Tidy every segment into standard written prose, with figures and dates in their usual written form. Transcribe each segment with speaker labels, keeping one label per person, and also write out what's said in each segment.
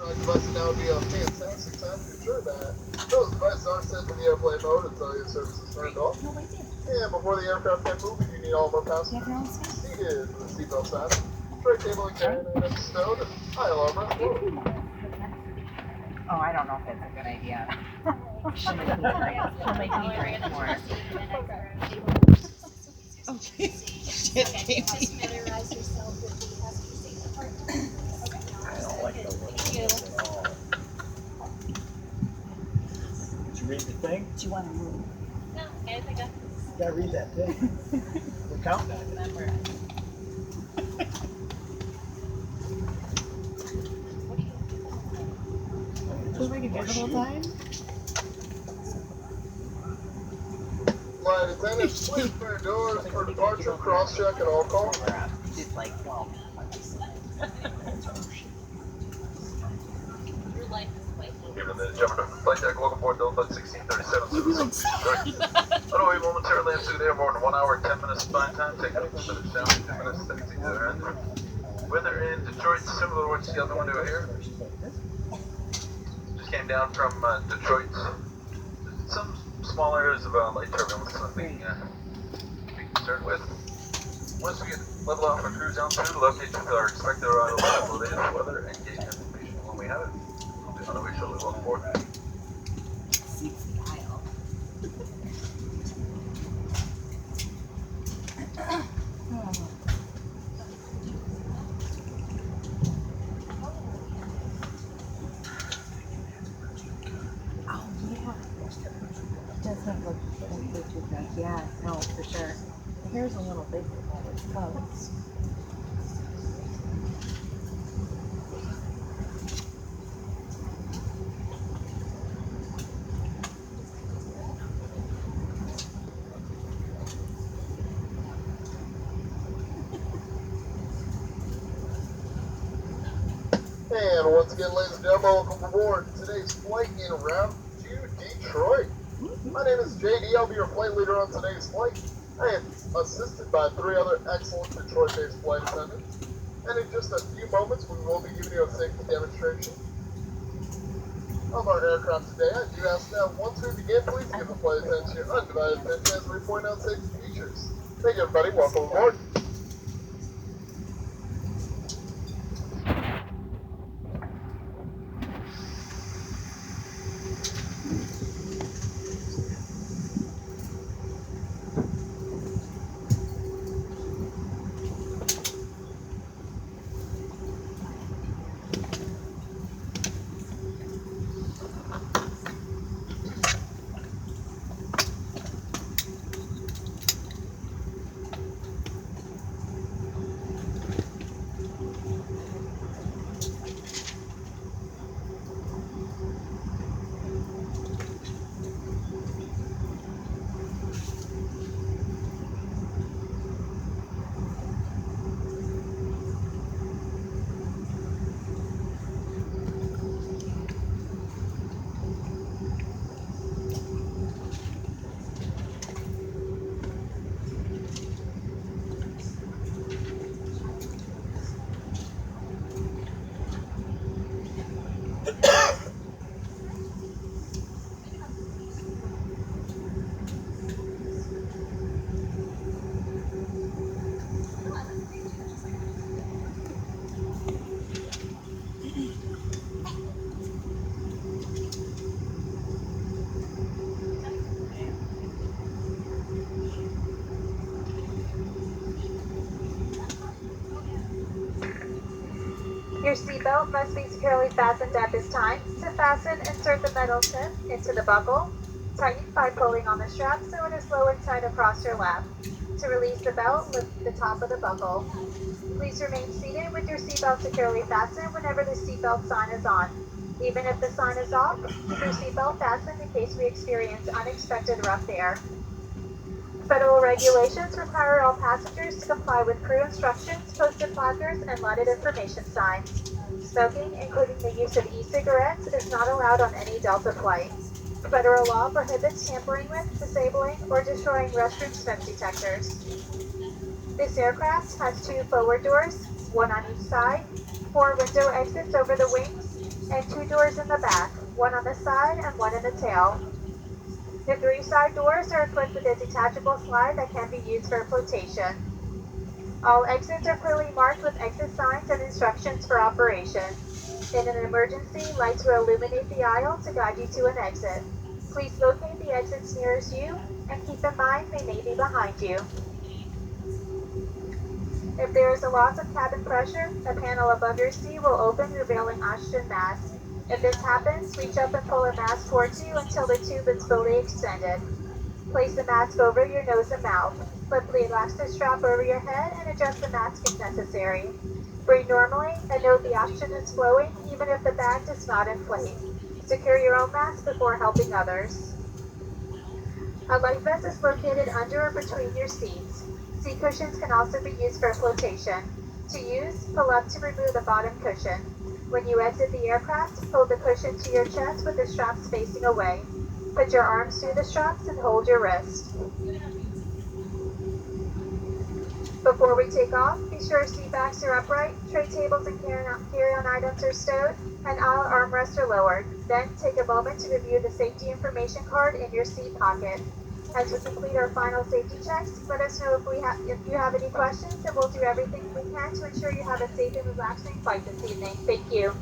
Speaker 1: My device now would be a fantastic time to ensure that those devices are set to the airplane mode until your service is turned off. And before the aircraft can move, you need all of our passengers seated with the seatbelt fastened, tray table and carrying items stowed, and high alarm rest forward.
Speaker 2: Oh, I don't know if that's a good idea. She'll make me drink more.
Speaker 3: Okay. Shit, Jamie.
Speaker 4: Familiarize yourself with the passenger safety part.
Speaker 5: I don't like the look of this at all. Did you read the thing?
Speaker 3: Do you want to move?
Speaker 4: No, I think I
Speaker 5: You gotta read that thing. We're counting on it.
Speaker 4: remember.
Speaker 3: Just make it good the whole time?
Speaker 1: Flight attendants, please clear doors for departure, cross-check at all calls.
Speaker 2: It's like, well,
Speaker 4: Your life is quite
Speaker 6: Given the jumping off the flight deck, welcome aboard Delta 1637. Runway momentarily into the airborne, 1 hour, 10 minutes flight time. Take up the down, 2 minutes, 17 to their end. Weather in Detroit, similar to what you see out the window here. Just came down from Detroit. Some small areas of light turbulence, nothing to be concerned with. Once we get level off our cruise altitude, locate with our expected arrival, the latest weather, and gauge information when we have it. We'll be on the way shortly. Welcome aboard.
Speaker 2: seats the aisle. Oh, yeah. It doesn't look too bad. Yeah, no, for sure. The hair's a little big for all its colors.
Speaker 1: And once again, ladies and gentlemen, welcome aboard today's flight en route to Detroit. My name is JD. I'll be your flight leader on today's flight. I am assisted by 3 other excellent Detroit-based flight attendants. And in just a few moments, we will be giving you a safety demonstration of our aircraft today. I do ask that once we begin, please give the flight attendants your undivided attention as we point out safety features. Thank you, everybody. Welcome aboard.
Speaker 7: Your seatbelt must be securely fastened at this time. To fasten, insert the metal tip into the buckle. Tighten by pulling on the strap so it is lowered tight across your lap. To release the belt, lift the top of the buckle. Please remain seated with your seatbelt securely fastened whenever the seatbelt sign is on. Even if the sign is off, keep your seatbelt fastened in case we experience unexpected rough air. Federal regulations require all passengers to comply with crew instructions, posted placards, and lighted information signs. Smoking, including the use of e-cigarettes, is not allowed on any Delta flight. Federal law prohibits tampering with, disabling, or destroying restroom smoke detectors. This aircraft has 2 forward doors, 1 on each side, 4 window exits over the wings, and 2 doors in the back, one on the side and one in the tail. The 3 side doors are equipped with a detachable slide that can be used for flotation. All exits are clearly marked with exit signs and instructions for operation. In an emergency, lights will illuminate the aisle to guide you to an exit. Please locate the exits nearest you and keep in mind they may be behind you. If there is a loss of cabin pressure, a panel above your seat will open, revealing oxygen mask. If this happens, reach up and pull a mask towards you until the tube is fully extended. Place the mask over your nose and mouth. Flip the elastic strap over your head and adjust the mask if necessary. Breathe normally and note the oxygen is flowing even if the bag does not inflate. Secure your own mask before helping others. A life vest is located under or between your seats. Seat cushions can also be used for flotation. To use, pull up to remove the bottom cushion. When you exit the aircraft, hold the cushion to your chest with the straps facing away. Put your arms through the straps and hold your wrist. Before we take off, be sure seat backs are upright, tray tables and carry-on items are stowed, and all armrests are lowered. Then, take a moment to review the safety information card in your seat pocket. As we complete our final safety checks, let us know if you have any questions, and we'll do everything we can to ensure you have a safe and relaxing flight this evening. Thank you.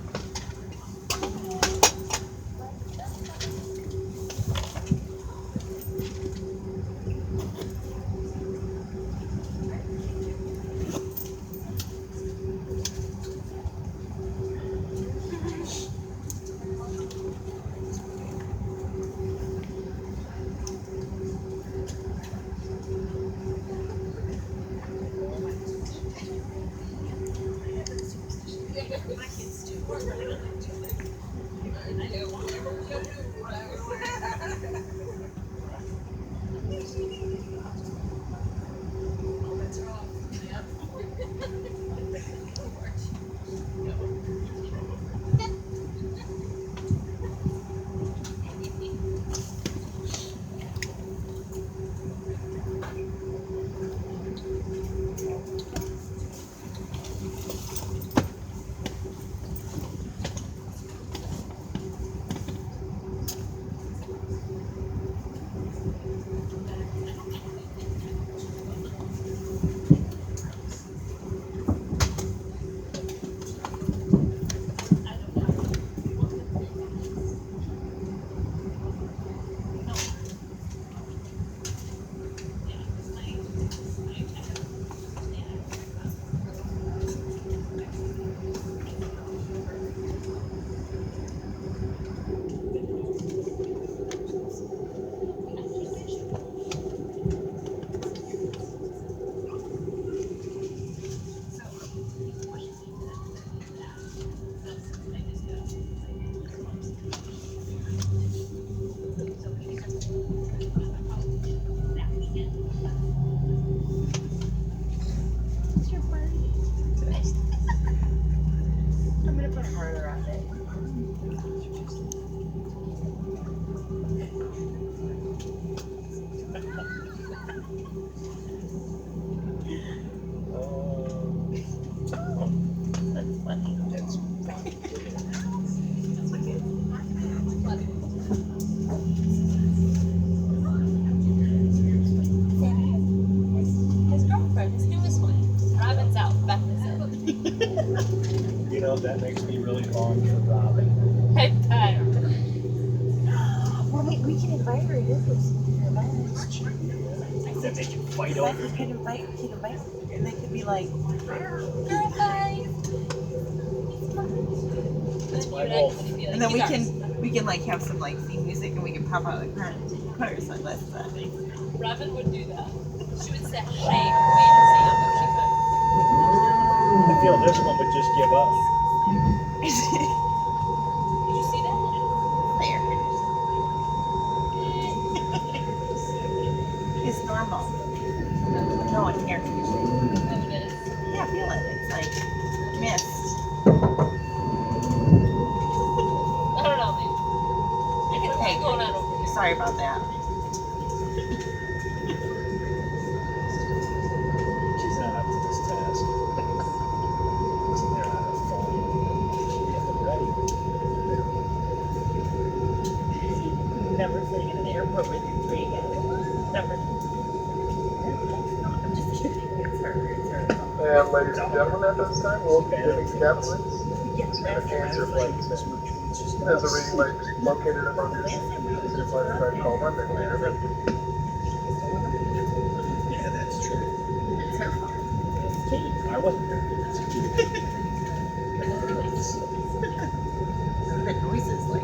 Speaker 5: You know, that makes me really long for Robin.
Speaker 2: Well, we can invite her to this event.
Speaker 5: That they can fight over
Speaker 2: We
Speaker 5: me.
Speaker 2: can invite, and they could be like,
Speaker 5: That's my wolf.
Speaker 2: and then we can like have some like theme music, and we can pop out the car and put our sunglasses on.
Speaker 4: Robin would do that. She would say, shake, wait and see if she could.
Speaker 5: I feel this one would just give up.
Speaker 4: Did you see that?
Speaker 2: It's normal. No, it's air conditioning.
Speaker 4: Oh, it is.
Speaker 2: Yeah, feel it. It's like mist.
Speaker 4: I don't know, man. I can see it going on over here.
Speaker 2: Sorry about that.
Speaker 5: She's not up to this task. They're on her phone. She get them ready.
Speaker 8: never sitting in an airport with your tree again. Never. No, I'm just kidding. It's her. It's her.
Speaker 1: And ladies and gentlemen, at this time, we'll be giving captains
Speaker 8: Yeah,
Speaker 1: to
Speaker 8: that's
Speaker 1: enhance your flight experience. As a reading light located above your seat, is your flight attendant call one then later.
Speaker 5: Yeah, that's true.
Speaker 8: It's her fault.
Speaker 5: I wasn't there.
Speaker 8: The noises like.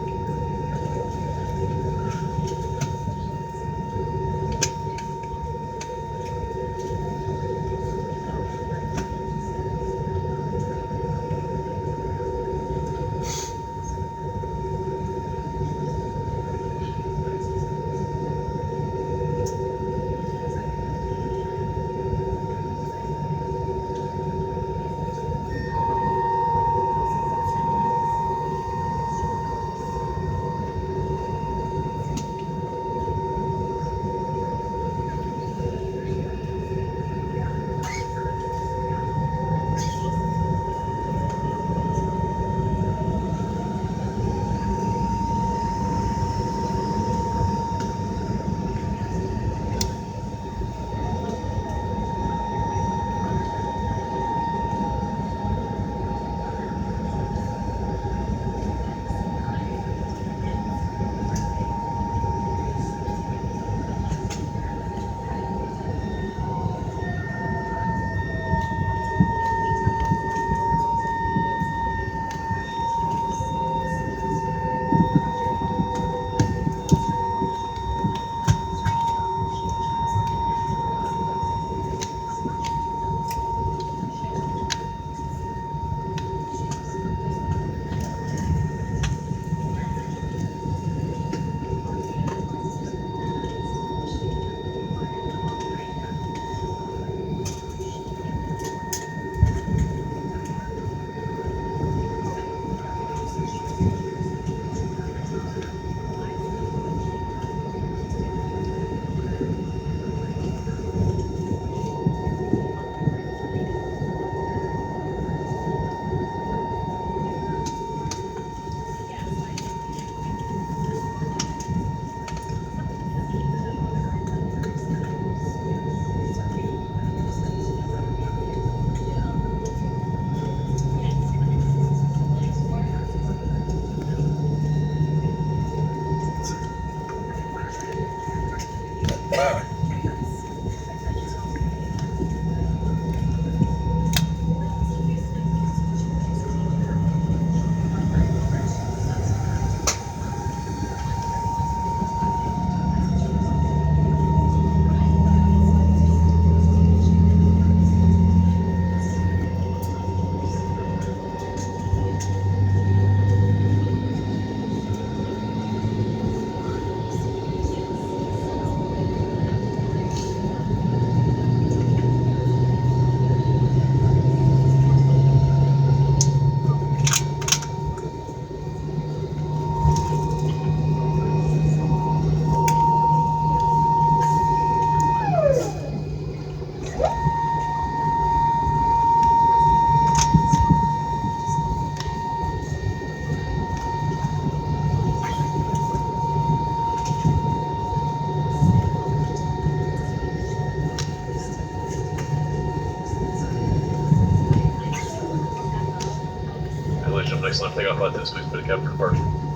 Speaker 6: Next line, take off like this, please put a cap for departure.